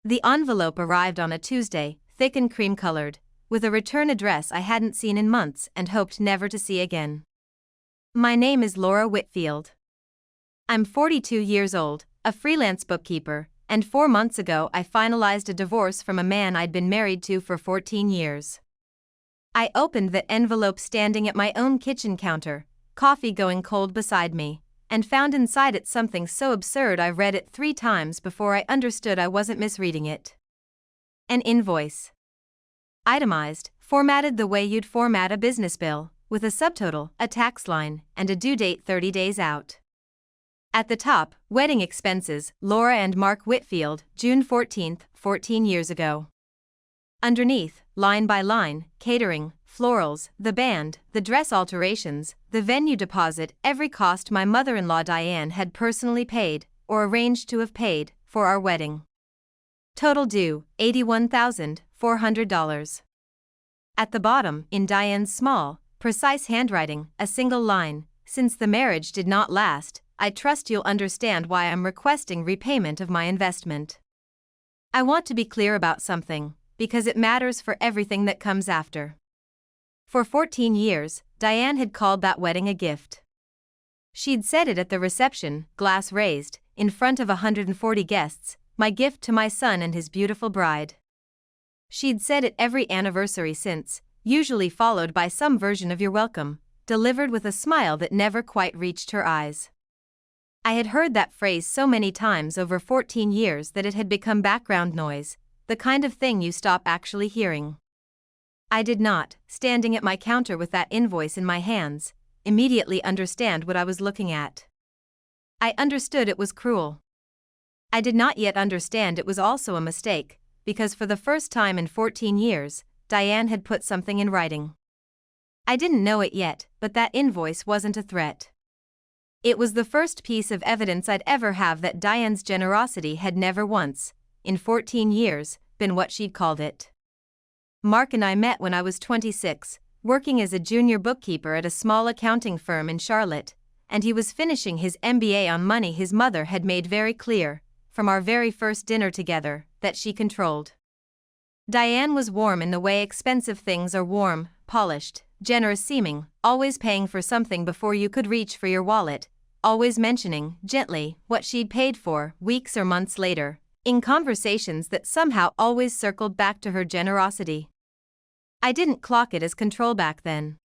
The envelope arrived on a Tuesday, thick and cream-colored, with a return address I hadn't seen in months and hoped never to see again. My name is Laura Whitfield. I'm 42 years old, a freelance bookkeeper, and 4 months ago I finalized a divorce from a man I'd been married to for 14 years. I opened the envelope standing at my own kitchen counter, coffee going cold beside me, and found inside it something so absurd I read it 3 times before I understood I wasn't misreading it. An invoice. Itemized, formatted the way you'd format a business bill, with a subtotal, a tax line, and a due date 30 days out. At the top, wedding expenses, Laura and Mark Whitfield, June 14, 14 years ago. Underneath, line by line, catering, florals, the band, the dress alterations, the venue deposit, every cost my mother-in-law Diane had personally paid, or arranged to have paid, for our wedding. Total due, $81,400. At the bottom, in Diane's small, precise handwriting, a single line, "Since the marriage did not last, I trust you'll understand why I'm requesting repayment of my investment. I want to be clear about something, because it matters for everything that comes after." For 14 years, Diane had called that wedding a gift. She'd said it at the reception, glass raised, in front of 140 guests, "My gift to my son and his beautiful bride." She'd said it every anniversary since, usually followed by some version of "You're welcome," delivered with a smile that never quite reached her eyes. I had heard that phrase so many times over 14 years that it had become background noise, the kind of thing you stop actually hearing. I did not, standing at my counter with that invoice in my hands, immediately understand what I was looking at. I understood it was cruel. I did not yet understand it was also a mistake, because for the first time in 14 years, Diane had put something in writing. I didn't know it yet, but that invoice wasn't a threat. It was the first piece of evidence I'd ever have that Diane's generosity had never once, in 14 years, been what she'd called it. Mark and I met when I was 26, working as a junior bookkeeper at a small accounting firm in Charlotte, and he was finishing his MBA on money his mother had made very clear, from our very first dinner together, that she controlled. Diane was warm in the way expensive things are warm, polished, generous-seeming, always paying for something before you could reach for your wallet, always mentioning, gently, what she'd paid for, weeks or months later, in conversations that somehow always circled back to her generosity. I didn't clock it as control back then.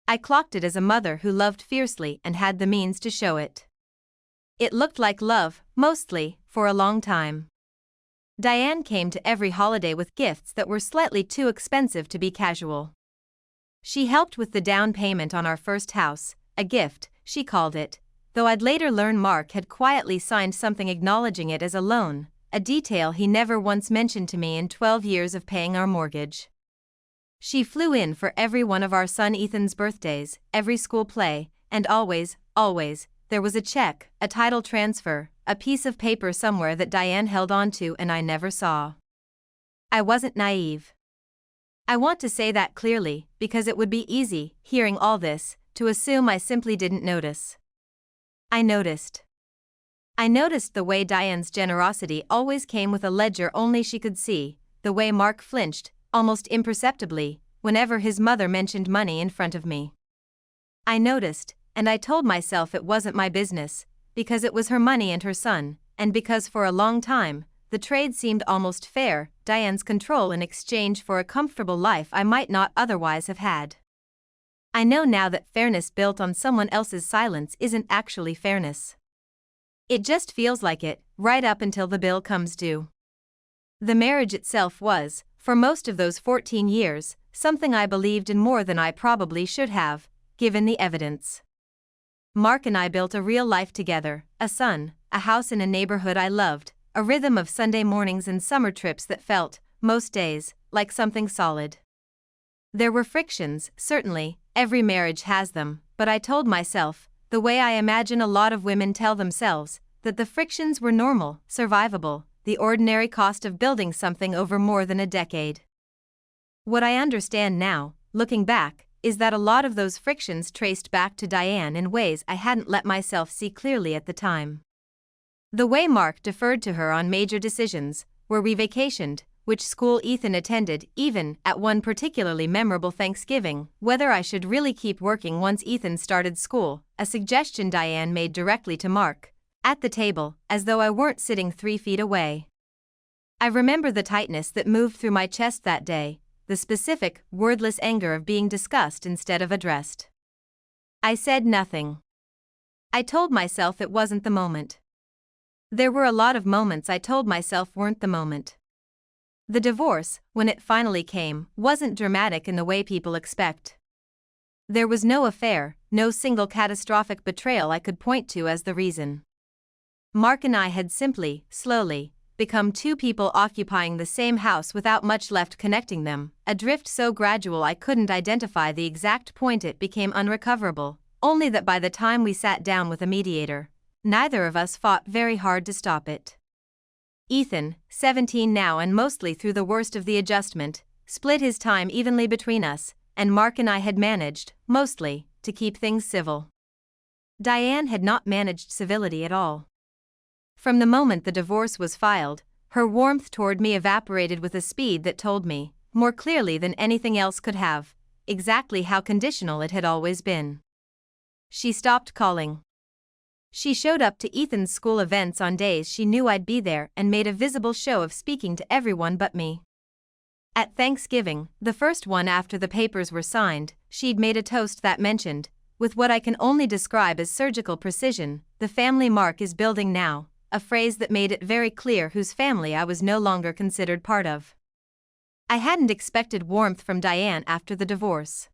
I clocked it as a mother who loved fiercely and had the means to show it. It looked like love, mostly, for a long time. Diane came to every holiday with gifts that were slightly too expensive to be casual. She helped with the down payment on our first house, a gift, she called it, though I'd later learn Mark had quietly signed something acknowledging it as a loan, a detail he never once mentioned to me in 12 years of paying our mortgage. She flew in for every one of our son Ethan's birthdays, every school play, and always, there was a check, a title transfer, a piece of paper somewhere that Diane held on to and I never saw. I wasn't naive. I want to say that clearly, because it would be easy, hearing all this, to assume I simply didn't notice. I noticed. I noticed the way Diane's generosity always came with a ledger only she could see, the way Mark flinched, almost imperceptibly, whenever his mother mentioned money in front of me. I noticed, and I told myself it wasn't my business, because it was her money and her son, and because for a long time, the trade seemed almost fair, Diane's control in exchange for a comfortable life I might not otherwise have had. I know now that fairness built on someone else's silence isn't actually fairness. It just feels like it, right up until the bill comes due. The marriage itself was, for most of those 14 years, something I believed in more than I probably should have, given the evidence. Mark and I built a real life together, a son, a house in a neighborhood I loved, a rhythm of Sunday mornings and summer trips that felt, most days, like something solid. There were frictions, certainly, every marriage has them, but I told myself, the way I imagine a lot of women tell themselves, that the frictions were normal, survivable, the ordinary cost of building something over more than a decade. What I understand now, looking back, is that a lot of those frictions traced back to Diane in ways I hadn't let myself see clearly at the time. The way Mark deferred to her on major decisions, where we vacationed, which school Ethan attended, even at one particularly memorable Thanksgiving, whether I should really keep working once Ethan started school, a suggestion Diane made directly to Mark, at the table, as though I weren't sitting 3 feet away. I remember the tightness that moved through my chest that day, the specific, wordless anger of being discussed instead of addressed. I said nothing. I told myself it wasn't the moment. There were a lot of moments I told myself weren't the moment. The divorce, when it finally came, wasn't dramatic in the way people expect. There was no affair, no single catastrophic betrayal I could point to as the reason. Mark and I had simply, slowly, become 2 people occupying the same house without much left connecting them, a drift so gradual I couldn't identify the exact point it became unrecoverable, only that by the time we sat down with a mediator, neither of us fought very hard to stop it. Ethan, 17 now and mostly through the worst of the adjustment, split his time evenly between us, and Mark and I had managed, mostly, to keep things civil. Diane had not managed civility at all. From the moment the divorce was filed, her warmth toward me evaporated with a speed that told me, more clearly than anything else could have, exactly how conditional it had always been. She stopped calling. She showed up to Ethan's school events on days she knew I'd be there and made a visible show of speaking to everyone but me. At Thanksgiving, the first one after the papers were signed, she'd made a toast that mentioned, with what I can only describe as surgical precision, "The family Mark is building now," a phrase that made it very clear whose family I was no longer considered part of. I hadn't expected warmth from Diane after the divorce.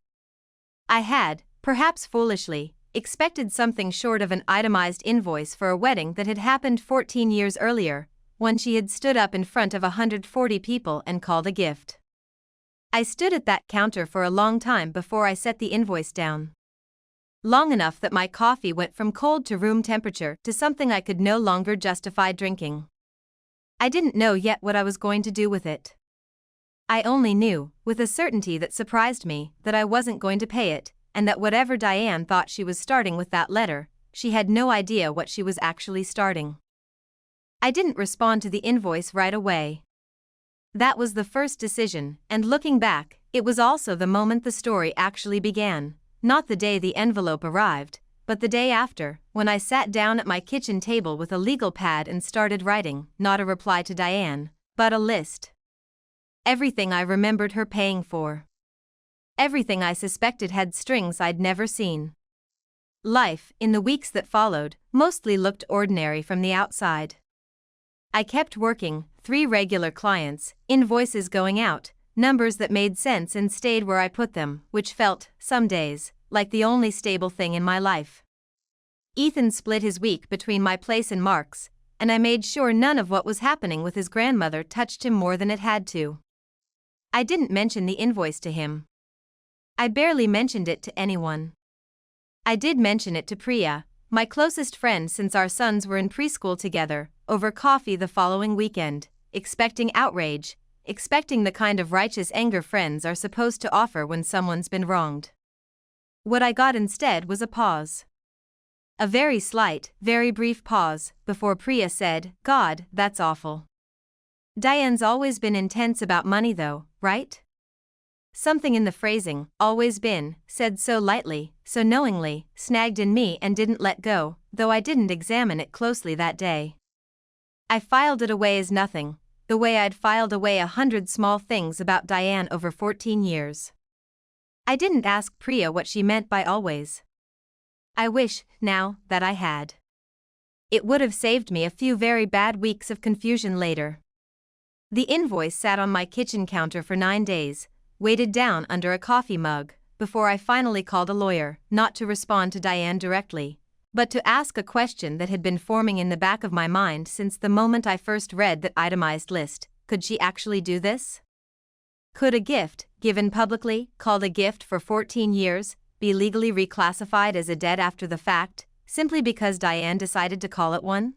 I had, perhaps foolishly, expected something short of an itemized invoice for a wedding that had happened 14 years earlier, when she had stood up in front of 140 people and called a gift. I stood at that counter for a long time before I set the invoice down. Long enough that my coffee went from cold to room temperature to something I could no longer justify drinking. I didn't know yet what I was going to do with it. I only knew, with a certainty that surprised me, that I wasn't going to pay it, and that whatever Diane thought she was starting with that letter, she had no idea what she was actually starting. I didn't respond to the invoice right away. That was the first decision, and looking back, it was also the moment the story actually began, not the day the envelope arrived, but the day after, when I sat down at my kitchen table with a legal pad and started writing, not a reply to Diane, but a list. Everything I remembered her paying for. Everything I suspected had strings I'd never seen. Life, in the weeks that followed, mostly looked ordinary from the outside. I kept working, 3 regular clients, invoices going out, numbers that made sense and stayed where I put them, which felt, some days, like the only stable thing in my life. Ethan split his week between my place and Mark's, and I made sure none of what was happening with his grandmother touched him more than it had to. I didn't mention the invoice to him. I barely mentioned it to anyone. I did mention it to Priya, my closest friend since our sons were in preschool together, over coffee the following weekend, expecting outrage, expecting the kind of righteous anger friends are supposed to offer when someone's been wronged. What I got instead was a pause. A very slight, very brief pause, before Priya said, "God, that's awful." Diane's always been intense about money though, right? Something in the phrasing, "always been," said so lightly, so knowingly, snagged in me and didn't let go, though I didn't examine it closely that day. I filed it away as nothing, the way I'd filed away 100 small things about Diane over 14 years. I didn't ask Priya what she meant by always. I wish, now, that I had. It would have saved me a few very bad weeks of confusion later. The invoice sat on my kitchen counter for 9 days, weighted down under a coffee mug, before I finally called a lawyer, not to respond to Diane directly, but to ask a question that had been forming in the back of my mind since the moment I first read that itemized list: could she actually do this? Could a gift, given publicly, called a gift for 14 years, be legally reclassified as a debt after the fact, simply because Diane decided to call it one?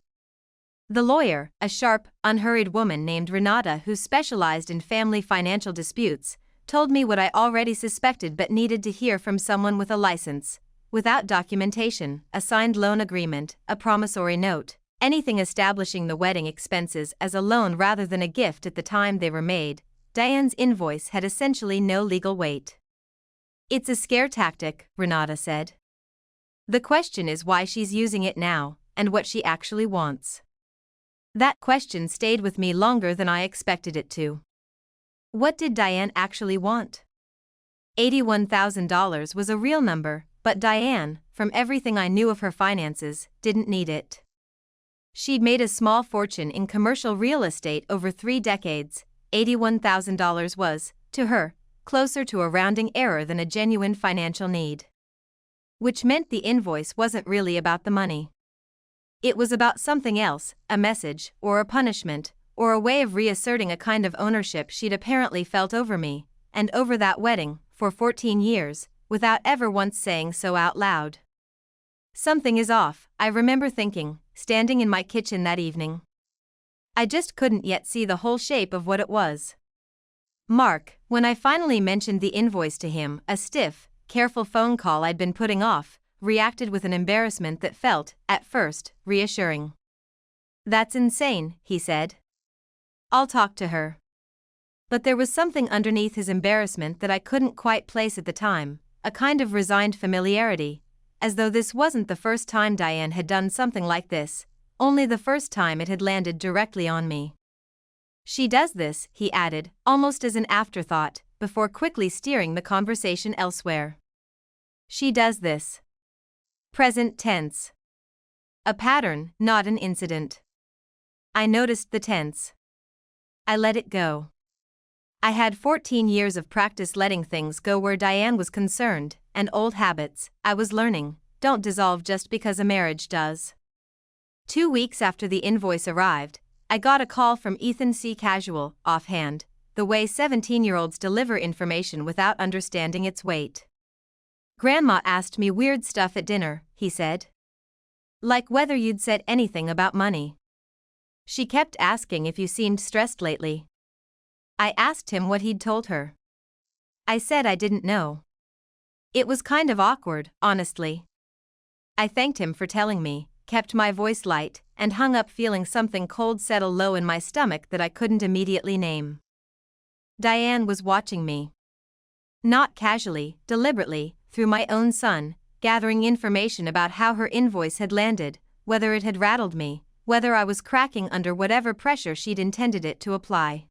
The lawyer, a sharp, unhurried woman named Renata who specialized in family financial disputes, told me what I already suspected but needed to hear from someone with a license, without documentation, a signed loan agreement, a promissory note, anything establishing the wedding expenses as a loan rather than a gift at the time they were made, Diane's invoice had essentially no legal weight. It's a scare tactic, Renata said. The question is why she's using it now, and what she actually wants. That question stayed with me longer than I expected it to. What did Diane actually want? $81,000 was a real number, but Diane, from everything I knew of her finances, didn't need it. She'd made a small fortune in commercial real estate over 3 decades. $81,000 was, to her, closer to a rounding error than a genuine financial need. Which meant the invoice wasn't really about the money. It was about something else, a message, or a punishment, or a way of reasserting a kind of ownership she'd apparently felt over me, and over that wedding, for 14 years, without ever once saying so out loud. Something is off, I remember thinking, standing in my kitchen that evening. I just couldn't yet see the whole shape of what it was. Mark, when I finally mentioned the invoice to him, a stiff, careful phone call I'd been putting off, reacted with an embarrassment that felt, at first, reassuring. "That's insane," he said. "I'll talk to her." But there was something underneath his embarrassment that I couldn't quite place at the time, a kind of resigned familiarity, as though this wasn't the first time Diane had done something like this, only the first time it had landed directly on me. "She does this," he added, almost as an afterthought, before quickly steering the conversation elsewhere. "She does this." Present tense. A pattern, not an incident. I noticed the tense. I let it go. I had 14 years of practice letting things go where Diane was concerned, and old habits, I was learning, don't dissolve just because a marriage does. 2 weeks after the invoice arrived, I got a call from Ethan C. Casual, offhand, the way 17-year-olds deliver information without understanding its weight. "Grandma asked me weird stuff at dinner," he said. "Like whether you'd said anything about money. She kept asking if you seemed stressed lately." I asked him what he'd told her. I said I didn't know. It was kind of awkward, honestly. I thanked him for telling me, kept my voice light, and hung up feeling something cold settle low in my stomach that I couldn't immediately name. Diane was watching me. Not casually, deliberately, through my own son, gathering information about how her invoice had landed, whether it had rattled me, whether I was cracking under whatever pressure she'd intended it to apply.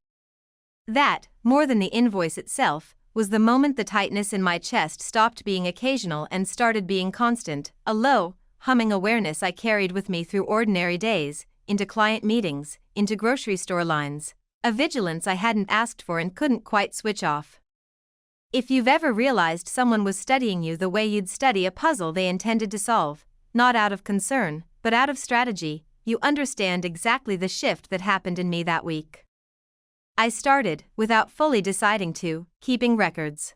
That, more than the invoice itself, was the moment the tightness in my chest stopped being occasional and started being constant, a low, humming awareness I carried with me through ordinary days, into client meetings, into grocery store lines, a vigilance I hadn't asked for and couldn't quite switch off. If you've ever realized someone was studying you the way you'd study a puzzle they intended to solve, not out of concern, but out of strategy, you understand exactly the shift that happened in me that week. I started, without fully deciding to, keeping records.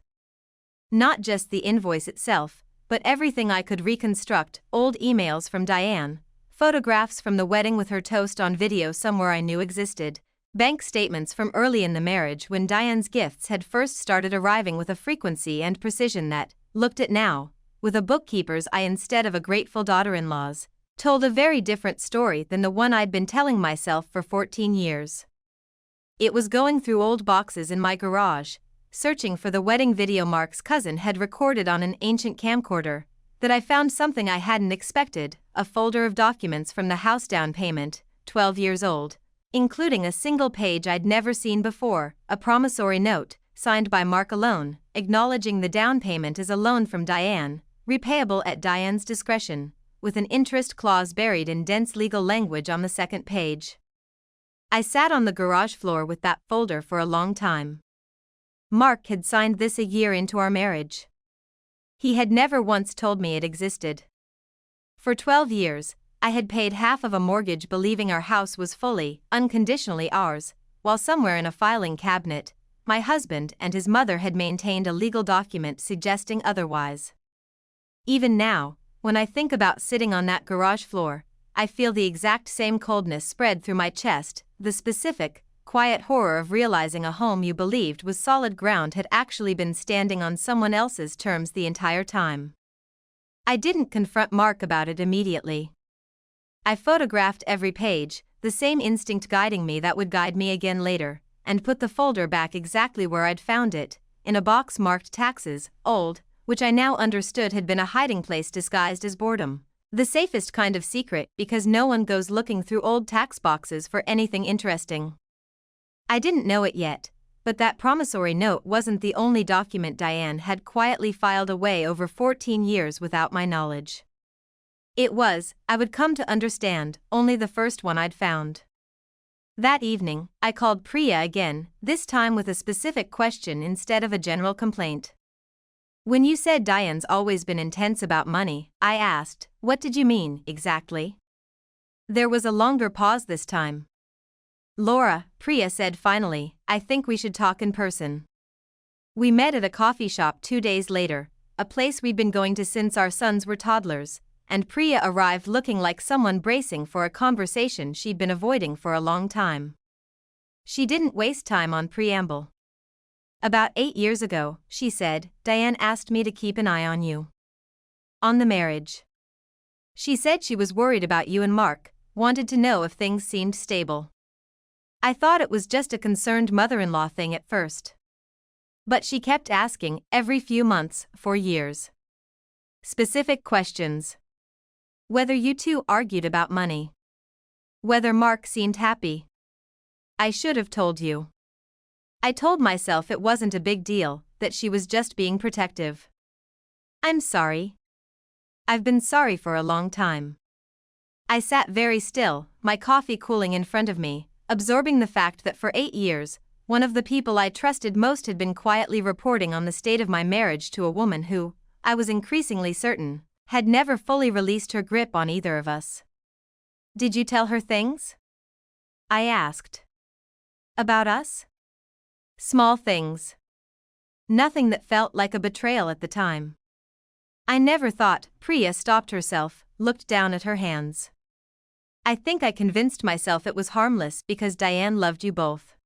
Not just the invoice itself, but everything I could reconstruct, old emails from Diane, photographs from the wedding with her toast on video somewhere I knew existed, bank statements from early in the marriage when Diane's gifts had first started arriving with a frequency and precision that, looked at now, with a bookkeeper's eye instead of a grateful daughter-in-law's, told a very different story than the one I'd been telling myself for 14 years. It was going through old boxes in my garage, searching for the wedding video Mark's cousin had recorded on an ancient camcorder, that I found something I hadn't expected, a folder of documents from the house down payment, 12 years old, including a single page I'd never seen before, a promissory note, signed by Mark alone, acknowledging the down payment as a loan from Diane, repayable at Diane's discretion, with an interest clause buried in dense legal language on the second page. I sat on the garage floor with that folder for a long time. Mark had signed this a year into our marriage. He had never once told me it existed. For 12 years, I had paid half of a mortgage believing our house was fully, unconditionally ours, while somewhere in a filing cabinet, my husband and his mother had maintained a legal document suggesting otherwise. Even now, when I think about sitting on that garage floor, I feel the exact same coldness spread through my chest, the specific, quiet horror of realizing a home you believed was solid ground had actually been standing on someone else's terms the entire time. I didn't confront Mark about it immediately. I photographed every page, the same instinct guiding me that would guide me again later, and put the folder back exactly where I'd found it, in a box marked taxes, old, which I now understood had been a hiding place disguised as boredom. The safest kind of secret because no one goes looking through old tax boxes for anything interesting. I didn't know it yet, but that promissory note wasn't the only document Diane had quietly filed away over 14 years without my knowledge. It was, I would come to understand, only the first one I'd found. That evening, I called Priya again, this time with a specific question instead of a general complaint. When you said Diane's always been intense about money, I asked, what did you mean, exactly? There was a longer pause this time. Laura, Priya said finally, I think we should talk in person. We met at a coffee shop 2 days later, a place we'd been going to since our sons were toddlers, and Priya arrived looking like someone bracing for a conversation she'd been avoiding for a long time. She didn't waste time on preamble. About 8 years ago, she said, Diane asked me to keep an eye on you. On the marriage. She said she was worried about you and Mark, wanted to know if things seemed stable. I thought it was just a concerned mother-in-law thing at first. But she kept asking, every few months, for years. Specific questions. Whether you two argued about money. Whether Mark seemed happy. I should have told you. I told myself it wasn't a big deal, that she was just being protective. I'm sorry. I've been sorry for a long time. I sat very still, my coffee cooling in front of me, absorbing the fact that for 8 years, one of the people I trusted most had been quietly reporting on the state of my marriage to a woman who, I was increasingly certain, had never fully released her grip on either of us. Did you tell her things? I asked. About us? Small things. Nothing that felt like a betrayal at the time. I never thought. Priya stopped herself, looked down at her hands. I think I convinced myself it was harmless because Diane loved you both.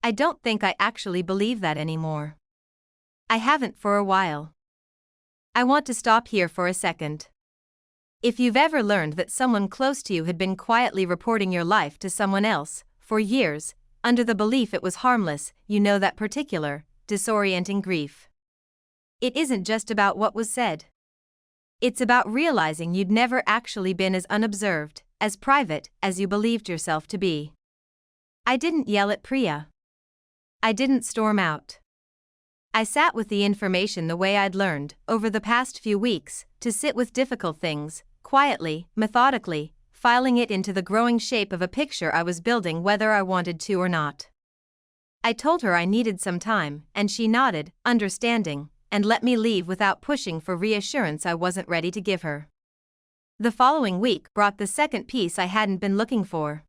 I don't think I actually believe that anymore. I haven't for a while. I want to stop here for a second. If you've ever learned that someone close to you had been quietly reporting your life to someone else, for years, under the belief it was harmless, you know that particular, disorienting grief. It isn't just about what was said. It's about realizing you'd never actually been as unobserved, as private, as you believed yourself to be. I didn't yell at Priya. I didn't storm out. I sat with the information the way I'd learned, over the past few weeks, to sit with difficult things, quietly, methodically, filing it into the growing shape of a picture I was building whether I wanted to or not. I told her I needed some time, and she nodded, understanding, and let me leave without pushing for reassurance I wasn't ready to give her. The following week brought the second piece I hadn't been looking for.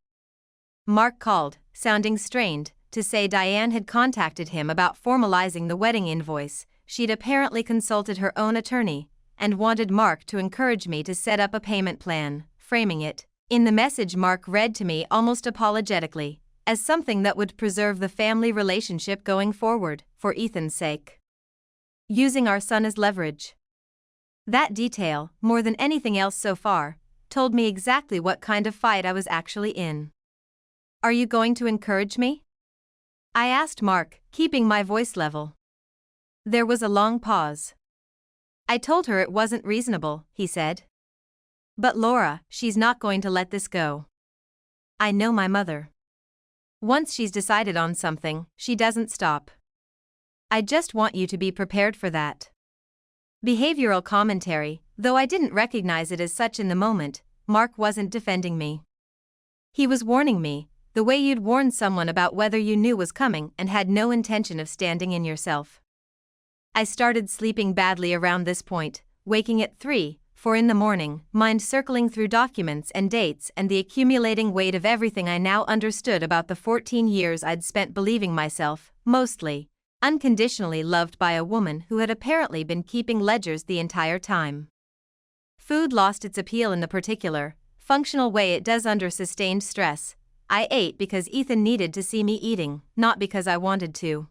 Mark called, sounding strained, to say Diane had contacted him about formalizing the wedding invoice. She'd apparently consulted her own attorney, and wanted Mark to encourage me to set up a payment plan, framing it, in the message Mark read to me almost apologetically, as something that would preserve the family relationship going forward, for Ethan's sake. Using our son as leverage. That detail, more than anything else so far, told me exactly what kind of fight I was actually in. Are you going to encourage me? I asked Mark, keeping my voice level. There was a long pause. I told her it wasn't reasonable, he said. But Laura, she's not going to let this go. I know my mother. Once she's decided on something, she doesn't stop. I just want you to be prepared for that. Behavioral commentary, though I didn't recognize it as such in the moment. Mark wasn't defending me. He was warning me, the way you'd warn someone about whether you knew was coming and had no intention of standing in yourself. I started sleeping badly around this point, waking at 3, 4 in the morning, mind circling through documents and dates and the accumulating weight of everything I now understood about the 14 years I'd spent believing myself, mostly, unconditionally loved by a woman who had apparently been keeping ledgers the entire time. Food lost its appeal in the particular, functional way it does under sustained stress. I ate because Ethan needed to see me eating, not because I wanted to.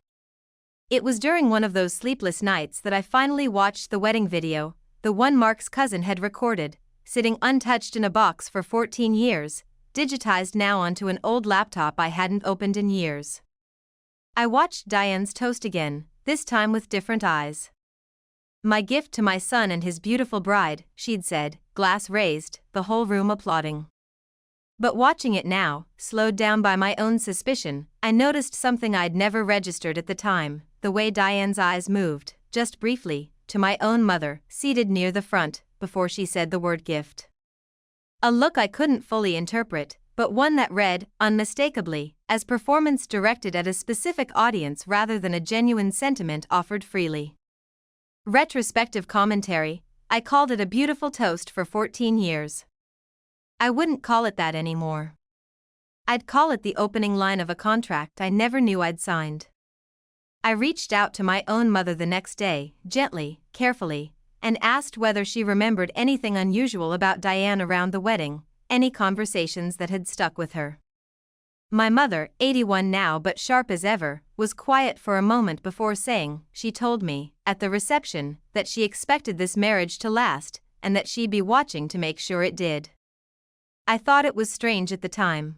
It was during one of those sleepless nights that I finally watched the wedding video, the one Mark's cousin had recorded, sitting untouched in a box for 14 years, digitized now onto an old laptop I hadn't opened in years. I watched Diane's toast again, this time with different eyes. "My gift to my son and his beautiful bride," she'd said, glass raised, the whole room applauding. But watching it now, slowed down by my own suspicion, I noticed something I'd never registered at the time, the way Diane's eyes moved, just briefly, to my own mother, seated near the front, before she said the word gift. A look I couldn't fully interpret, but one that read, unmistakably, as performance directed at a specific audience rather than a genuine sentiment offered freely. Retrospective commentary, I called it a beautiful toast for 14 years. I wouldn't call it that anymore. I'd call it the opening line of a contract I never knew I'd signed. I reached out to my own mother the next day, gently, carefully, and asked whether she remembered anything unusual about Diane around the wedding, any conversations that had stuck with her. My mother, 81 now but sharp as ever, was quiet for a moment before saying, she told me, at the reception, that she expected this marriage to last, and that she'd be watching to make sure it did. I thought it was strange at the time.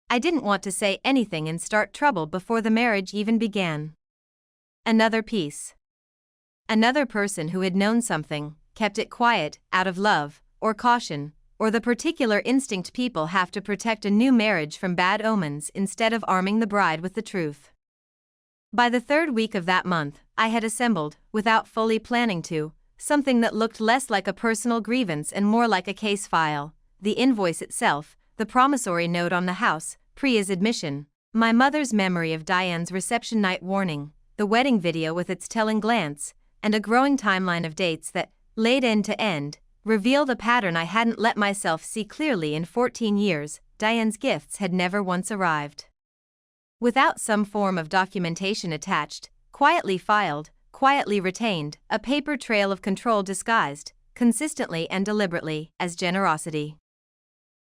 I didn't want to say anything and start trouble before the marriage even began. Another piece. Another person who had known something, kept it quiet, out of love, or caution, or the particular instinct people have to protect a new marriage from bad omens instead of arming the bride with the truth. By the third week of that month, I had assembled, without fully planning to, something that looked less like a personal grievance and more like a case file. The invoice itself, the promissory note on the house, Priya's admission, my mother's memory of Diane's reception night warning, the wedding video with its telling glance, and a growing timeline of dates that, laid end to end, revealed a pattern I hadn't let myself see clearly in 14 years. Diane's gifts had never once arrived. Without some form of documentation attached, quietly filed, quietly retained, a paper trail of control disguised, consistently and deliberately, as generosity.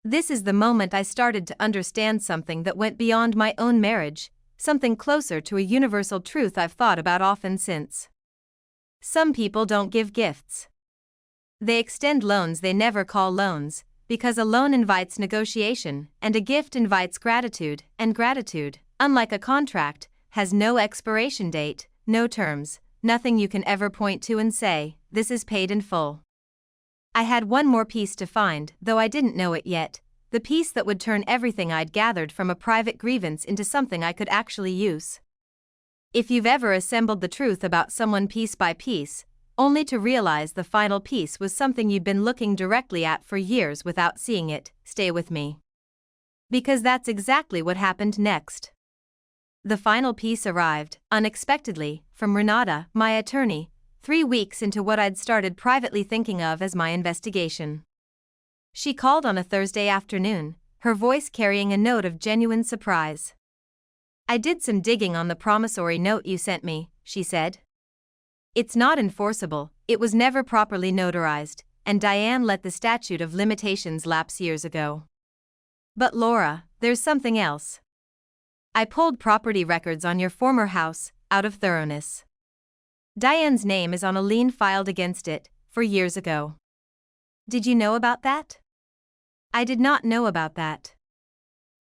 This is the moment I started to understand something that went beyond my own marriage, something closer to a universal truth I've thought about often since. Some people don't give gifts. They extend loans they never call loans, because a loan invites negotiation, and a gift invites gratitude, and gratitude, unlike a contract, has no expiration date, no terms, nothing you can ever point to and say, this is paid in full. I had one more piece to find, though I didn't know it yet, the piece that would turn everything I'd gathered from a private grievance into something I could actually use. If you've ever assembled the truth about someone piece by piece, only to realize the final piece was something you'd been looking directly at for years without seeing it, stay with me. Because that's exactly what happened next. The final piece arrived, unexpectedly, from Renata, my attorney, 3 weeks into what I'd started privately thinking of as my investigation. She called on a Thursday afternoon, her voice carrying a note of genuine surprise. "I did some digging on the promissory note you sent me," she said. "It's not enforceable, it was never properly notarized, and Diane let the statute of limitations lapse years ago. But Laura, there's something else. I pulled property records on your former house, out of thoroughness. Diane's name is on a lien filed against it, for years ago. Did you know about that?" I did not know about that.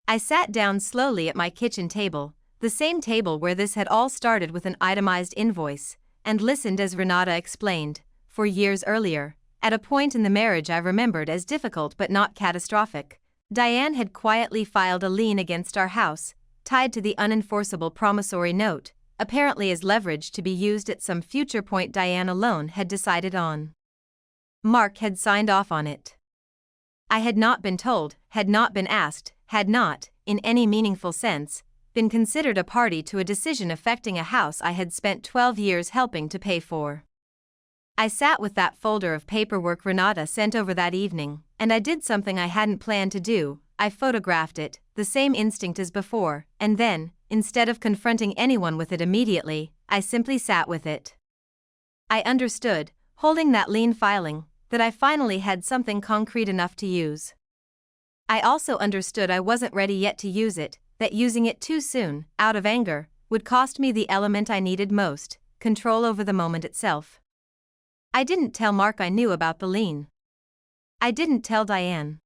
I sat down slowly at my kitchen table, the same table where this had all started with an itemized invoice, and listened as Renata explained, for years earlier, at a point in the marriage I remembered as difficult but not catastrophic, Diane had quietly filed a lien against our house, tied to the unenforceable promissory note, apparently as leverage to be used at some future point Diane alone had decided on. Mark had signed off on it. I had not been told, had not been asked, had not, in any meaningful sense, been considered a party to a decision affecting a house I had spent 12 years helping to pay for. I sat with that folder of paperwork Renata sent over that evening, and I did something I hadn't planned to do. I photographed it, the same instinct as before, and then, instead of confronting anyone with it immediately, I simply sat with it. I understood, holding that lien filing, that I finally had something concrete enough to use. I also understood I wasn't ready yet to use it, that using it too soon, out of anger, would cost me the element I needed most, control over the moment itself. I didn't tell Mark I knew about the lien. I didn't tell Diane.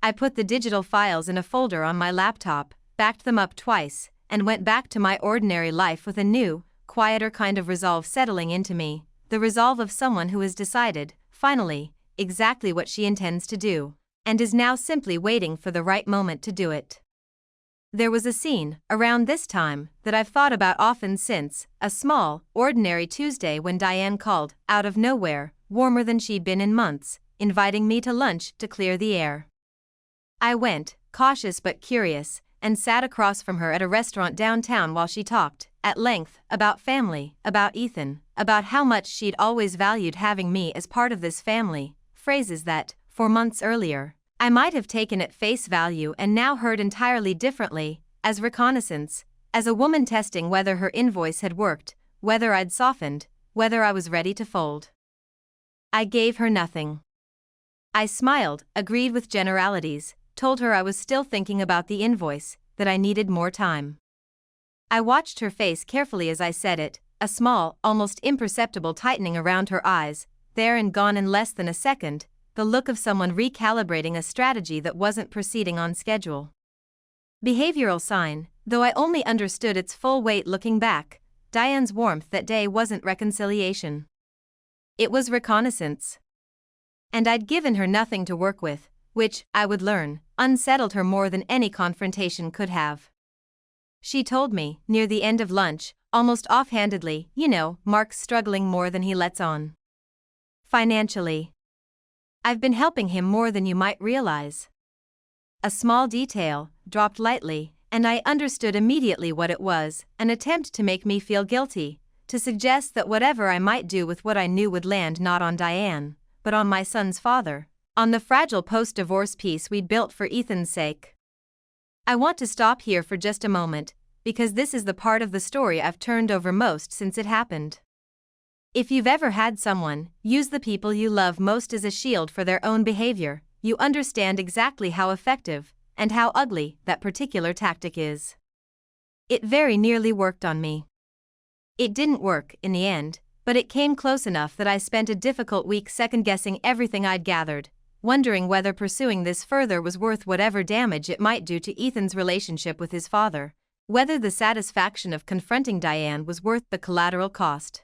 I put the digital files in a folder on my laptop, backed them up twice, and went back to my ordinary life with a new, quieter kind of resolve settling into me, the resolve of someone who has decided, finally, exactly what she intends to do, and is now simply waiting for the right moment to do it. There was a scene, around this time, that I've thought about often since, a small, ordinary Tuesday when Diane called, out of nowhere, warmer than she'd been in months, inviting me to lunch to clear the air. I went, cautious but curious, and sat across from her at a restaurant downtown while she talked, at length, about family, about Ethan, about how much she'd always valued having me as part of this family, phrases that, 4 months earlier, I might have taken at face value and now heard entirely differently, as reconnaissance, as a woman testing whether her invoice had worked, whether I'd softened, whether I was ready to fold. I gave her nothing. I smiled, agreed with generalities, told her I was still thinking about the invoice, that I needed more time. I watched her face carefully as I said it, a small, almost imperceptible tightening around her eyes, there and gone in less than a second, the look of someone recalibrating a strategy that wasn't proceeding on schedule. Behavioral sign, though I only understood its full weight looking back. Diane's warmth that day wasn't reconciliation. It was reconnaissance. And I'd given her nothing to work with, which, I would learn, unsettled her more than any confrontation could have. She told me, near the end of lunch, almost offhandedly, Mark's struggling more than he lets on. Financially. I've been helping him more than you might realize. A small detail, dropped lightly, and I understood immediately what it was, an attempt to make me feel guilty, to suggest that whatever I might do with what I knew would land not on Diane, but on my son's father, on the fragile post-divorce peace we'd built for Ethan's sake. I want to stop here for just a moment, because this is the part of the story I've turned over most since it happened. If you've ever had someone use the people you love most as a shield for their own behavior, you understand exactly how effective and how ugly that particular tactic is. It very nearly worked on me. It didn't work in the end, but it came close enough that I spent a difficult week second-guessing everything I'd gathered, wondering whether pursuing this further was worth whatever damage it might do to Ethan's relationship with his father, whether the satisfaction of confronting Diane was worth the collateral cost.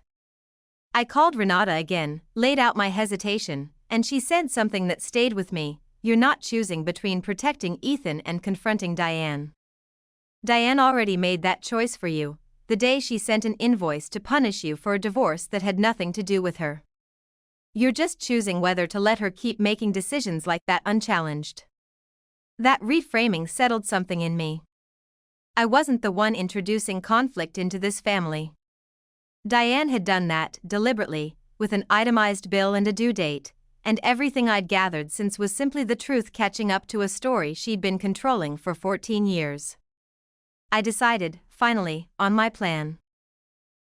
I called Renata again, laid out my hesitation, and she said something that stayed with me: "You're not choosing between protecting Ethan and confronting Diane. Diane already made that choice for you, the day she sent an invoice to punish you for a divorce that had nothing to do with her. You're just choosing whether to let her keep making decisions like that unchallenged." That reframing settled something in me. I wasn't the one introducing conflict into this family. Diane had done that, deliberately, with an itemized bill and a due date, and everything I'd gathered since was simply the truth catching up to a story she'd been controlling for 14 years. I decided, finally, on my plan.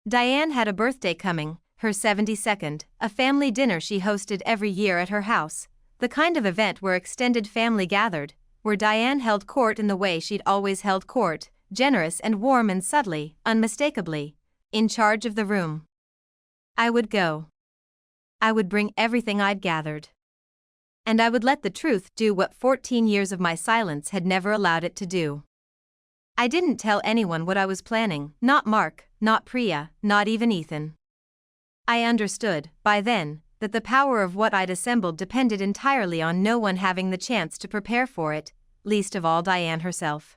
Diane had a birthday coming, her 72nd, a family dinner she hosted every year at her house, the kind of event where extended family gathered, where Diane held court in the way she'd always held court, generous and warm and subtly, unmistakably, in charge of the room. I would go. I would bring everything I'd gathered. And I would let the truth do what 14 years of my silence had never allowed it to do. I didn't tell anyone what I was planning, not Mark, not Priya, not even Ethan. I understood, by then, that the power of what I'd assembled depended entirely on no one having the chance to prepare for it, least of all Diane herself.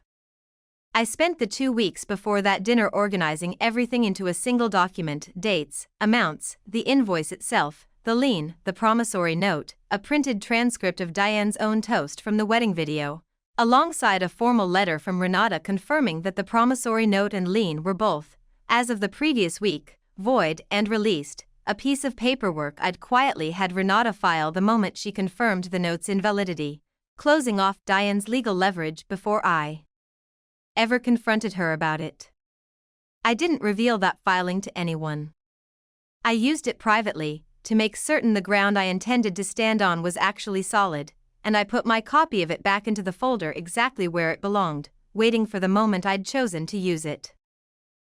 I spent the 2 weeks before that dinner organizing everything into a single document: dates, amounts, the invoice itself, the lien, the promissory note, a printed transcript of Diane's own toast from the wedding video, alongside a formal letter from Renata confirming that the promissory note and lien were both, as of the previous week, void and released, a piece of paperwork I'd quietly had Renata file the moment she confirmed the note's invalidity, closing off Diane's legal leverage before I ever confronted her about it. I didn't reveal that filing to anyone. I used it privately, to make certain the ground I intended to stand on was actually solid, and I put my copy of it back into the folder exactly where it belonged, waiting for the moment I'd chosen to use it.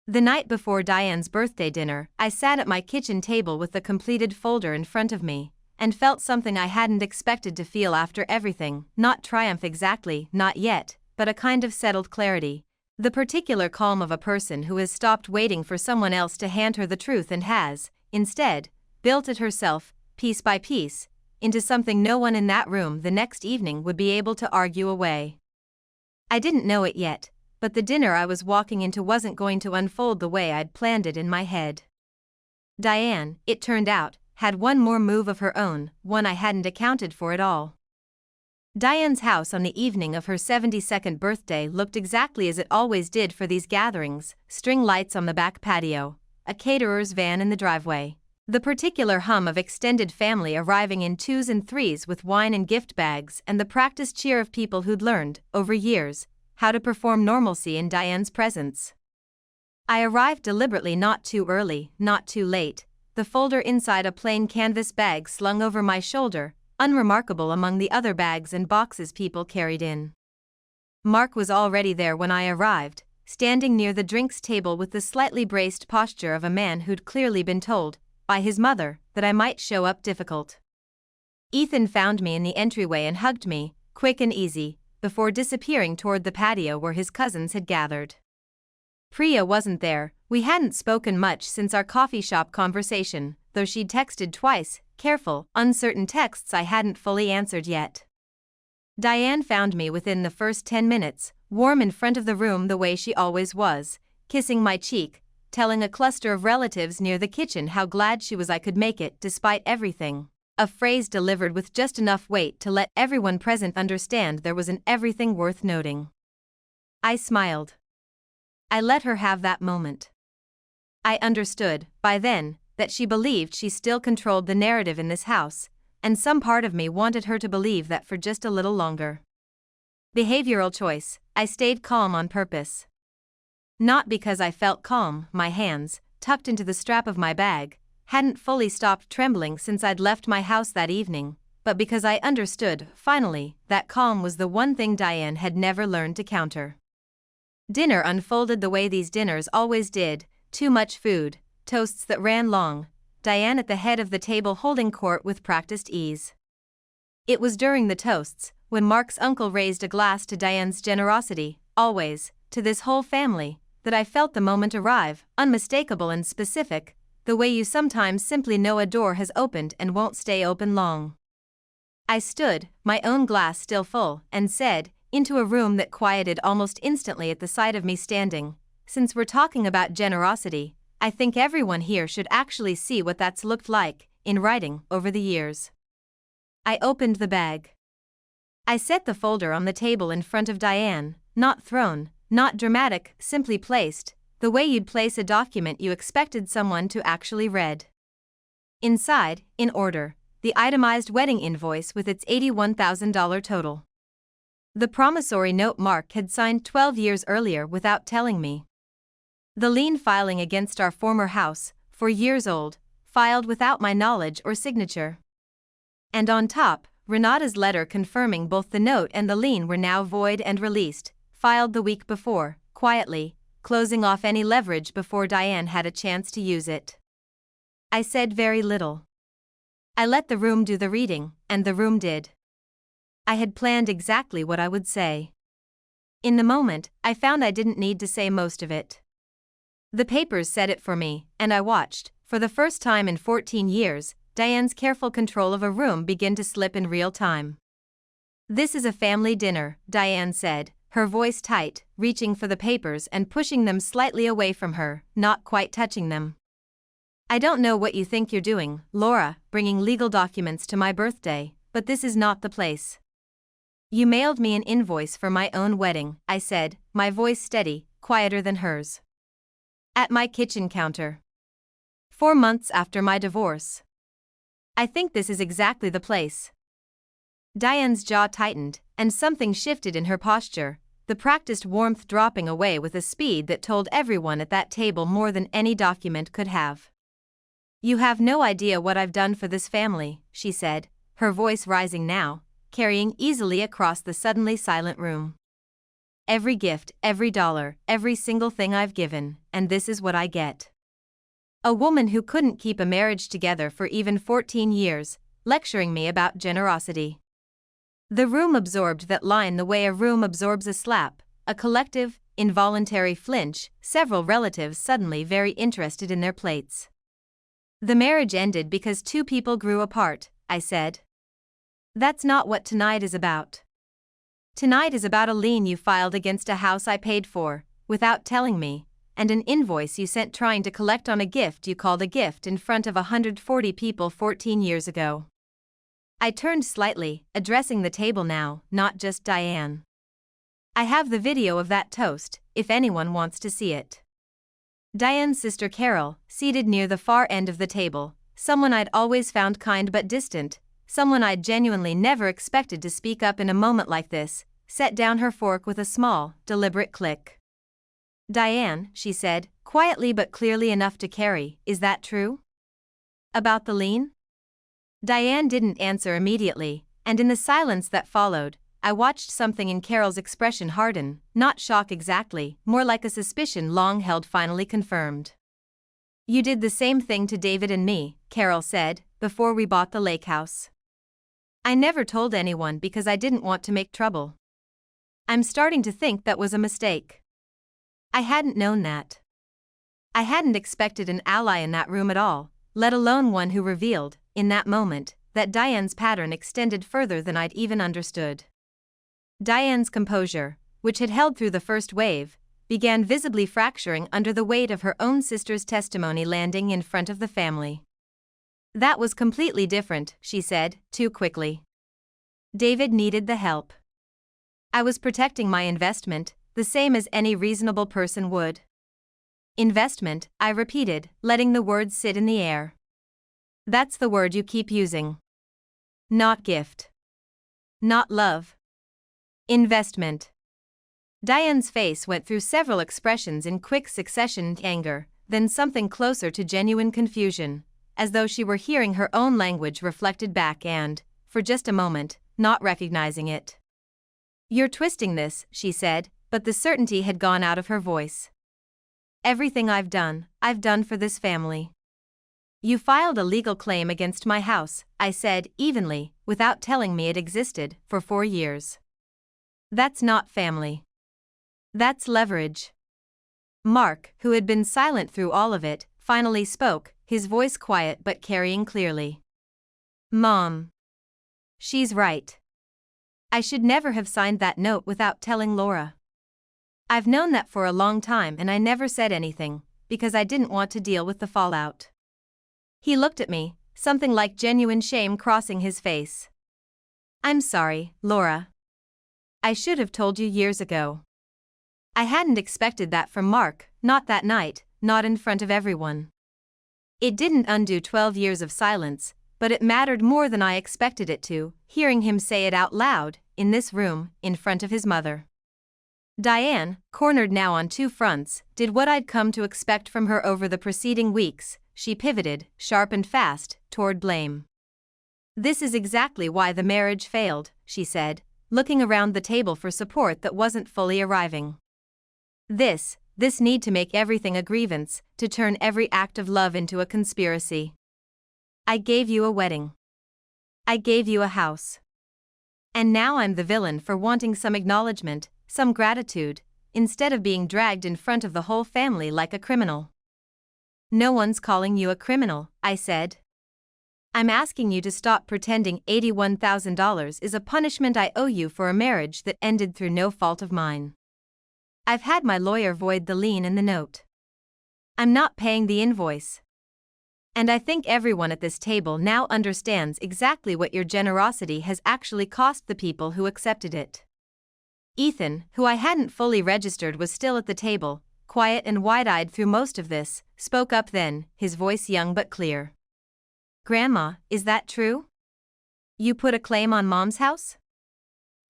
The night before Diane's birthday dinner, I sat at my kitchen table with the completed folder in front of me, and felt something I hadn't expected to feel after everything. Not triumph exactly, not yet, but a kind of settled clarity. The particular calm of a person who has stopped waiting for someone else to hand her the truth and has, instead, built it herself, piece by piece, into something no one in that room the next evening would be able to argue away. I didn't know it yet, but the dinner I was walking into wasn't going to unfold the way I'd planned it in my head. Diane, it turned out, had one more move of her own, one I hadn't accounted for at all. Diane's house on the evening of her 72nd birthday looked exactly as it always did for these gatherings: string lights on the back patio, a caterer's van in the driveway, the particular hum of extended family arriving in 2s and 3s with wine and gift bags, and the practiced cheer of people who'd learned, over years, how to perform normalcy in Diane's presence. I arrived deliberately, not too early, not too late, the folder inside a plain canvas bag slung over my shoulder, unremarkable among the other bags and boxes people carried in. Mark was already there when I arrived, standing near the drinks table with the slightly braced posture of a man who'd clearly been told, by his mother, that I might show up difficult. Ethan found me in the entryway and hugged me, quick and easy, before disappearing toward the patio where his cousins had gathered. Priya wasn't there. We hadn't spoken much since our coffee shop conversation, though she'd texted twice, careful, uncertain texts I hadn't fully answered yet. Diane found me within the first 10 minutes, warm in front of the room the way she always was, kissing my cheek, telling a cluster of relatives near the kitchen how glad she was I could make it despite everything, a phrase delivered with just enough weight to let everyone present understand there was an everything worth noting. I smiled. I let her have that moment. I understood, by then, that she believed she still controlled the narrative in this house, and some part of me wanted her to believe that for just a little longer. Behavioral choice: I stayed calm on purpose. Not because I felt calm, my hands, tucked into the strap of my bag, hadn't fully stopped trembling since I'd left my house that evening, but because I understood, finally, that calm was the one thing Diane had never learned to counter. Dinner unfolded the way these dinners always did: too much food, toasts that ran long, Diane at the head of the table holding court with practiced ease. It was during the toasts, when Mark's uncle raised a glass to Diane's generosity, always, to this whole family, that I felt the moment arrive, unmistakable and specific, the way you sometimes simply know a door has opened and won't stay open long. I stood, my own glass still full, and said, into a room that quieted almost instantly at the sight of me standing, "Since we're talking about generosity, I think everyone here should actually see what that's looked like, in writing, over the years." I opened the bag. I set the folder on the table in front of Diane, not thrown, not dramatic, simply placed, the way you'd place a document you expected someone to actually read. Inside, in order, the itemized wedding invoice with its $81,000 total. The promissory note Mark had signed 12 years earlier without telling me. The lien filing against our former house, 4 years old, filed without my knowledge or signature. And on top, Renata's letter confirming both the note and the lien were now void and released, filed the week before, quietly, closing off any leverage before Diane had a chance to use it. I said very little. I let the room do the reading, and the room did. I had planned exactly what I would say. In the moment, I found I didn't need to say most of it. The papers said it for me, and I watched, for the first time in 14 years, Diane's careful control of a room begin to slip in real time. "This is a family dinner," Diane said, her voice tight, reaching for the papers and pushing them slightly away from her, not quite touching them. "I don't know what you think you're doing, Laura, bringing legal documents to my birthday, but this is not the place. You mailed me an invoice for my own wedding," I said, my voice steady, quieter than hers. "At my kitchen counter. 4 months after my divorce. I think this is exactly the place." Diane's jaw tightened, and something shifted in her posture, the practiced warmth dropping away with a speed that told everyone at that table more than any document could have. "You have no idea what I've done for this family," she said, her voice rising now, carrying easily across the suddenly silent room. "Every gift, every dollar, every single thing I've given, and this is what I get." A woman who couldn't keep a marriage together for even 14 years, lecturing me about generosity. The room absorbed that line the way a room absorbs a slap, a collective, involuntary flinch, several relatives suddenly very interested in their plates. The marriage ended because two people grew apart, I said. That's not what tonight is about. Tonight is about a lien you filed against a house I paid for, without telling me, and an invoice you sent trying to collect on a gift you called a gift in front of 140 people 14 years ago. I turned slightly, addressing the table now, not just Diane. I have the video of that toast, if anyone wants to see it. Diane's sister Carol, seated near the far end of the table, someone I'd always found kind but distant, someone I'd genuinely never expected to speak up in a moment like this, set down her fork with a small, deliberate click. Diane, she said, quietly but clearly enough to carry, is that true? About the lien? Diane didn't answer immediately, and in the silence that followed, I watched something in Carol's expression harden, not shock exactly, more like a suspicion long held finally confirmed. You did the same thing to David and me, Carol said, before we bought the lake house. I never told anyone because I didn't want to make trouble. I'm starting to think that was a mistake. I hadn't known that. I hadn't expected an ally in that room at all, let alone one who revealed, in that moment, that Diane's pattern extended further than I'd even understood. Diane's composure, which had held through the first wave, began visibly fracturing under the weight of her own sister's testimony landing in front of the family. That was completely different, she said, too quickly. David needed the help. I was protecting my investment, the same as any reasonable person would. Investment, I repeated, letting the words sit in the air. That's the word you keep using. Not gift. Not love. Investment. Diane's face went through several expressions in quick succession: anger, then something closer to genuine confusion, as though she were hearing her own language reflected back and, for just a moment, not recognizing it. You're twisting this, she said, but the certainty had gone out of her voice. Everything I've done for this family. You filed a legal claim against my house, I said, evenly, without telling me it existed, for 4 years. That's not family. That's leverage. Mark, who had been silent through all of it, finally spoke, his voice quiet but carrying clearly. Mom. She's right. I should never have signed that note without telling Laura. I've known that for a long time and I never said anything, because I didn't want to deal with the fallout. He looked at me, something like genuine shame crossing his face. I'm sorry, Laura. I should have told you years ago. I hadn't expected that from Mark, not that night, not in front of everyone. It didn't undo 12 years of silence, but it mattered more than I expected it to, hearing him say it out loud, in this room, in front of his mother. Diane, cornered now on 2 fronts, did what I'd come to expect from her over the preceding weeks. She pivoted, sharp and fast, toward blame. This is exactly why the marriage failed, she said, looking around the table for support that wasn't fully arriving. This need to make everything a grievance, to turn every act of love into a conspiracy. I gave you a wedding. I gave you a house. And now I'm the villain for wanting some acknowledgement, some gratitude, instead of being dragged in front of the whole family like a criminal. No one's calling you a criminal, I said. I'm asking you to stop pretending $81,000 is a punishment I owe you for a marriage that ended through no fault of mine. I've had my lawyer void the lien and the note. I'm not paying the invoice. And I think everyone at this table now understands exactly what your generosity has actually cost the people who accepted it. Ethan, who I hadn't fully registered, was still at the table, quiet and wide-eyed through most of this, spoke up then, his voice young but clear. Grandma, is that true? You put a claim on Mom's house?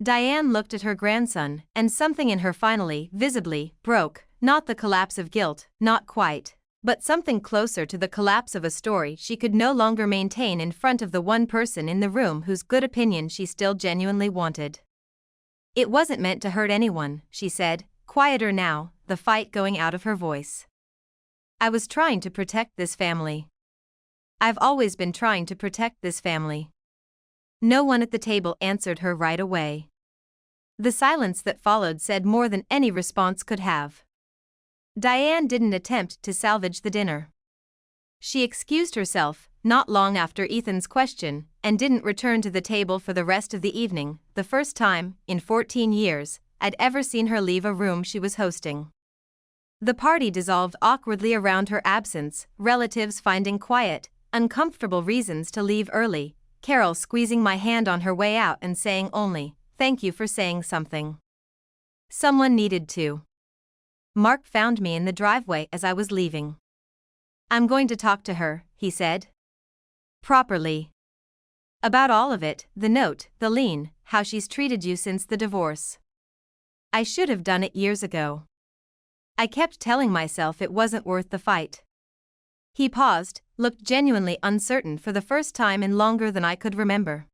Diane looked at her grandson, and something in her finally, visibly, broke, not the collapse of guilt, not quite, but something closer to the collapse of a story she could no longer maintain in front of the one person in the room whose good opinion she still genuinely wanted. It wasn't meant to hurt anyone, she said, quieter now, the fight going out of her voice. I was trying to protect this family. I've always been trying to protect this family. No one at the table answered her right away. The silence that followed said more than any response could have. Diane didn't attempt to salvage the dinner. She excused herself, not long after Ethan's question, and didn't return to the table for the rest of the evening, the first time, in 14 years, I'd ever seen her leave a room she was hosting. The party dissolved awkwardly around her absence, relatives finding quiet, uncomfortable reasons to leave early, Carol squeezing my hand on her way out and saying only, "Thank you for saying something." Someone needed to. Mark found me in the driveway as I was leaving. "I'm going to talk to her," he said. "Properly. About all of it, the note, the lien, how she's treated you since the divorce. I should have done it years ago. I kept telling myself it wasn't worth the fight." He paused, looked genuinely uncertain for the first time in longer than I could remember.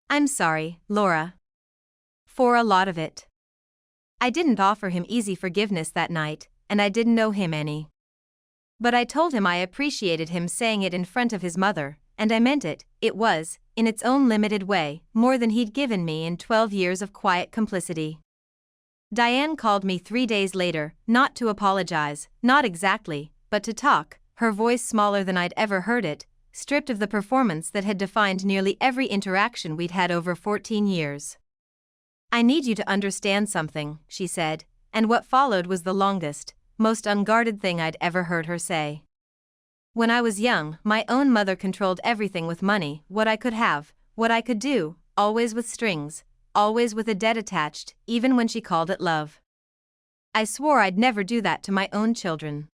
"I'm sorry, Laura. For a lot of it. I didn't offer him easy forgiveness that night, and I didn't owe him any. But I told him I appreciated him saying it in front of his mother, and I meant it. It was, in its own limited way, more than he'd given me in 12 years of quiet complicity." Diane called me 3 days later, not to apologize, not exactly, but to talk, her voice smaller than I'd ever heard it, stripped of the performance that had defined nearly every interaction we'd had over 14 years. "I need you to understand something," she said, and what followed was the longest, most unguarded thing I'd ever heard her say. "When I was young, my own mother controlled everything with money, what I could have, what I could do, always with strings, always with a debt attached, even when she called it love. I swore I'd never do that to my own children.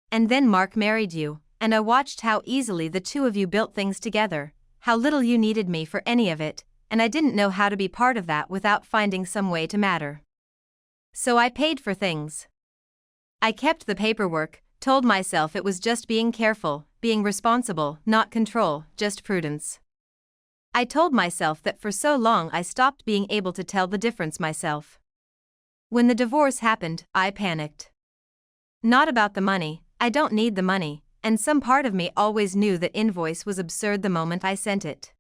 And then Mark married you, and I watched how easily the two of you built things together, how little you needed me for any of it, and I didn't know how to be part of that without finding some way to matter. So I paid for things. I kept the paperwork, told myself it was just being careful, being responsible, not control, just prudence. I told myself that for so long I stopped being able to tell the difference myself. When the divorce happened, I panicked. Not about the money, I don't need the money, and some part of me always knew that invoice was absurd the moment I sent it.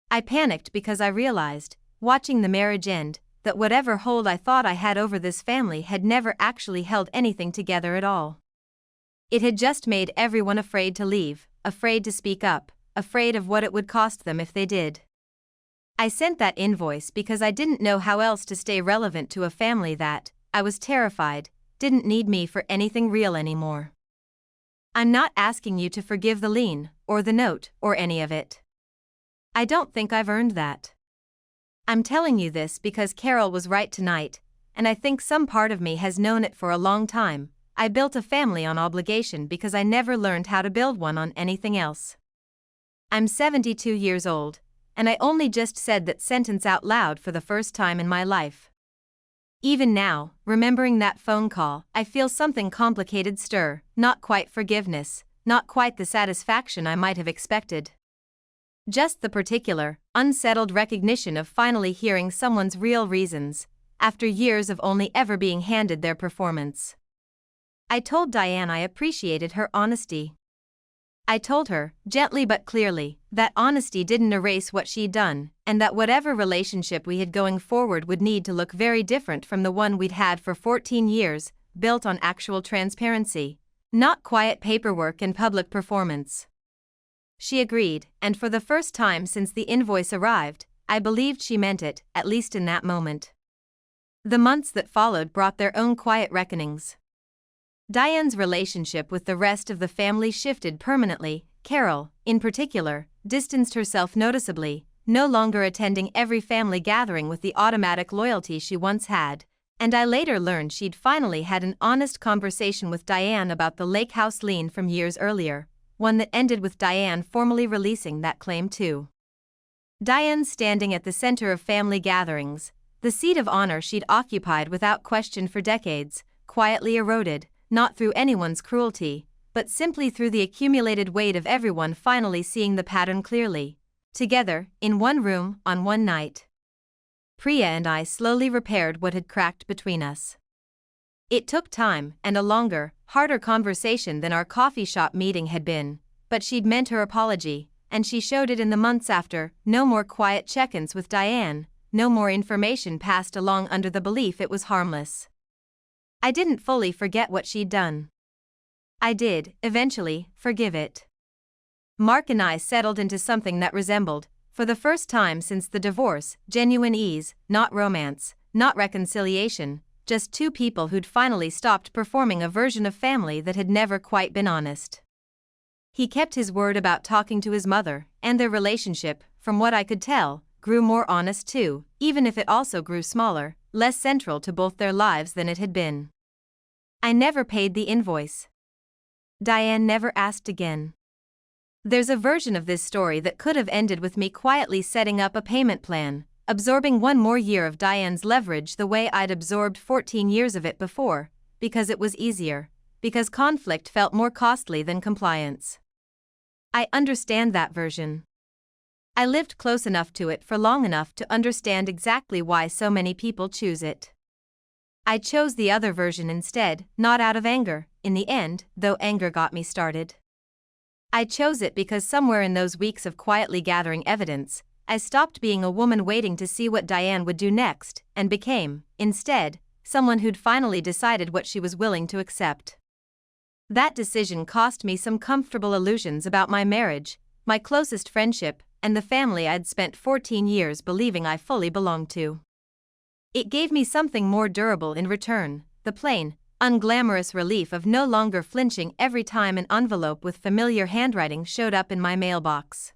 I panicked because I realized, watching the marriage end, that whatever hold I thought I had over this family had never actually held anything together at all. It had just made everyone afraid to leave, afraid to speak up, afraid of what it would cost them if they did. I sent that invoice because I didn't know how else to stay relevant to a family that, I was terrified, didn't need me for anything real anymore. I'm not asking you to forgive the lien, or the note, or any of it. I don't think I've earned that. I'm telling you this because Carol was right tonight, and I think some part of me has known it for a long time. I built a family on obligation because I never learned how to build one on anything else. I'm 72 years old, and I only just said that sentence out loud for the first time in my life. Even now, remembering that phone call, I feel something complicated stir, not quite forgiveness, not quite the satisfaction I might have expected. Just the particular, unsettled recognition of finally hearing someone's real reasons, after years of only ever being handed their performance. I told Diane I appreciated her honesty. I told her, gently but clearly, that honesty didn't erase what she'd done, and that whatever relationship we had going forward would need to look very different from the one we'd had for 14 years, built on actual transparency, not quiet paperwork and public performance. She agreed, and for the first time since the invoice arrived, I believed she meant it, at least in that moment. The months that followed brought their own quiet reckonings. Diane's relationship with the rest of the family shifted permanently. Carol, in particular, distanced herself noticeably, no longer attending every family gathering with the automatic loyalty she once had, and I later learned she'd finally had an honest conversation with Diane about the lake house lien from years earlier, one that ended with Diane formally releasing that claim too. Diane standing at the center of family gatherings, the seat of honor she'd occupied without question for decades, quietly eroded, not through anyone's cruelty, but simply through the accumulated weight of everyone finally seeing the pattern clearly, together, in one room, on one night. Priya and I slowly repaired what had cracked between us. It took time and a longer, harder conversation than our coffee shop meeting had been, but she'd meant her apology, and she showed it in the months after. No more quiet check-ins with Diane, no more information passed along under the belief it was harmless. I didn't fully forget what she'd done. I did, eventually, forgive it. Mark and I settled into something that resembled, for the first time since the divorce, genuine ease, not romance, not reconciliation, just two people who'd finally stopped performing a version of family that had never quite been honest. He kept his word about talking to his mother, and their relationship, from what I could tell, grew more honest too, even if it also grew smaller, less central to both their lives than it had been. I never paid the invoice. Diane never asked again. There's a version of this story that could have ended with me quietly setting up a payment plan, absorbing one more year of Diane's leverage the way I'd absorbed 14 years of it before, because it was easier, because conflict felt more costly than compliance. I understand that version. I lived close enough to it for long enough to understand exactly why so many people choose it. I chose the other version instead, not out of anger, in the end, though anger got me started. I chose it because somewhere in those weeks of quietly gathering evidence, I stopped being a woman waiting to see what Diane would do next, and became, instead, someone who'd finally decided what she was willing to accept. That decision cost me some comfortable illusions about my marriage, my closest friendship, and the family I'd spent 14 years believing I fully belonged to. It gave me something more durable in return, the plain, unglamorous relief of no longer flinching every time an envelope with familiar handwriting showed up in my mailbox.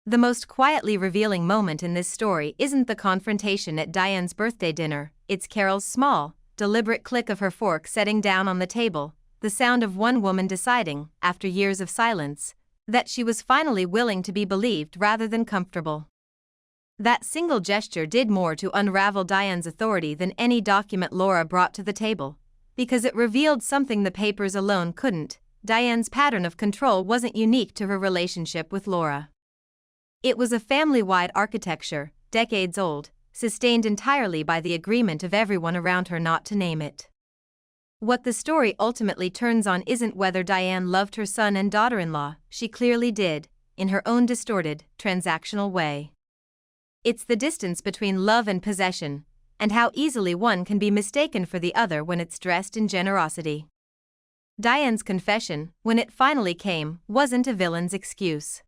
The most quietly revealing moment in this story isn't the confrontation at Diane's birthday dinner, it's Carol's small, deliberate click of her fork setting down on the table, the sound of one woman deciding, after years of silence, that she was finally willing to be believed rather than comfortable. That single gesture did more to unravel Diane's authority than any document Laura brought to the table, because it revealed something the papers alone couldn't. Diane's pattern of control wasn't unique to her relationship with Laura. It was a family-wide architecture, decades old, sustained entirely by the agreement of everyone around her not to name it. What the story ultimately turns on isn't whether Diane loved her son and daughter-in-law, she clearly did, in her own distorted, transactional way. It's the distance between love and possession, and how easily one can be mistaken for the other when it's dressed in generosity. Diane's confession, when it finally came, wasn't a villain's excuse.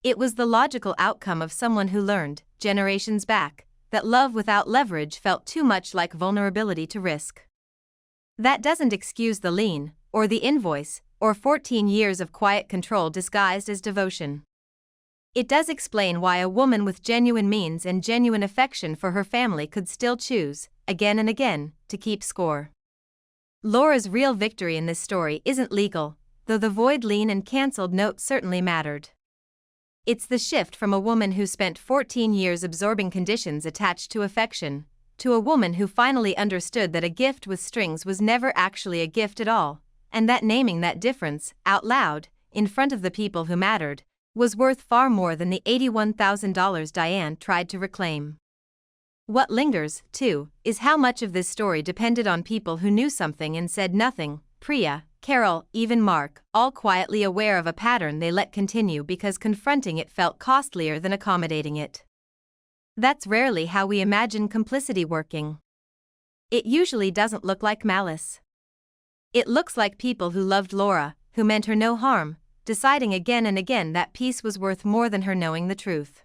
It was the logical outcome of someone who learned, generations back, that love without leverage felt too much like vulnerability to risk. That doesn't excuse the lien, or the invoice, or 14 years of quiet control disguised as devotion. It does explain why a woman with genuine means and genuine affection for her family could still choose, again and again, to keep score. Laura's real victory in this story isn't legal, though the void lien and cancelled note certainly mattered. It's the shift from a woman who spent 14 years absorbing conditions attached to affection, to a woman who finally understood that a gift with strings was never actually a gift at all, and that naming that difference, out loud, in front of the people who mattered, was worth far more than the $81,000 Diane tried to reclaim. What lingers, too, is how much of this story depended on people who knew something and said nothing. Priya, Carol, even Mark, all quietly aware of a pattern they let continue because confronting it felt costlier than accommodating it. That's rarely how we imagine complicity working. It usually doesn't look like malice. It looks like people who loved Laura, who meant her no harm, deciding again and again that peace was worth more than her knowing the truth.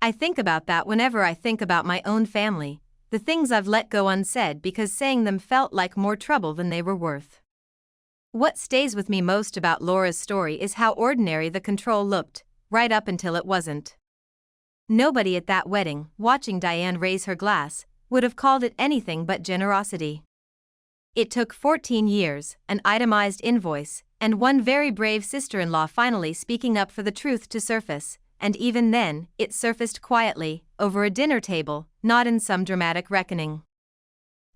I think about that whenever I think about my own family, the things I've let go unsaid because saying them felt like more trouble than they were worth. What stays with me most about Laura's story is how ordinary the control looked, right up until it wasn't. Nobody at that wedding, watching Diane raise her glass, would have called it anything but generosity. It took 14 years, an itemized invoice, and one very brave sister-in-law finally speaking up for the truth to surface, and even then, it surfaced quietly, over a dinner table, not in some dramatic reckoning.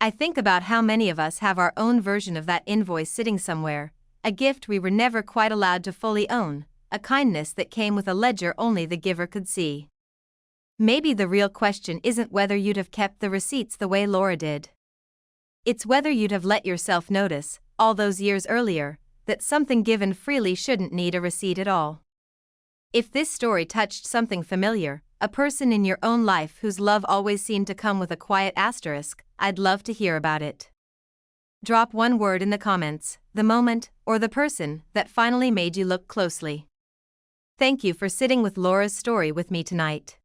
I think about how many of us have our own version of that invoice sitting somewhere, a gift we were never quite allowed to fully own, a kindness that came with a ledger only the giver could see. Maybe the real question isn't whether you'd have kept the receipts the way Laura did. It's whether you'd have let yourself notice, all those years earlier, that something given freely shouldn't need a receipt at all. If this story touched something familiar, a person in your own life whose love always seemed to come with a quiet asterisk, I'd love to hear about it. Drop one word in the comments, the moment, or the person that finally made you look closely. Thank you for sitting with Laura's story with me tonight.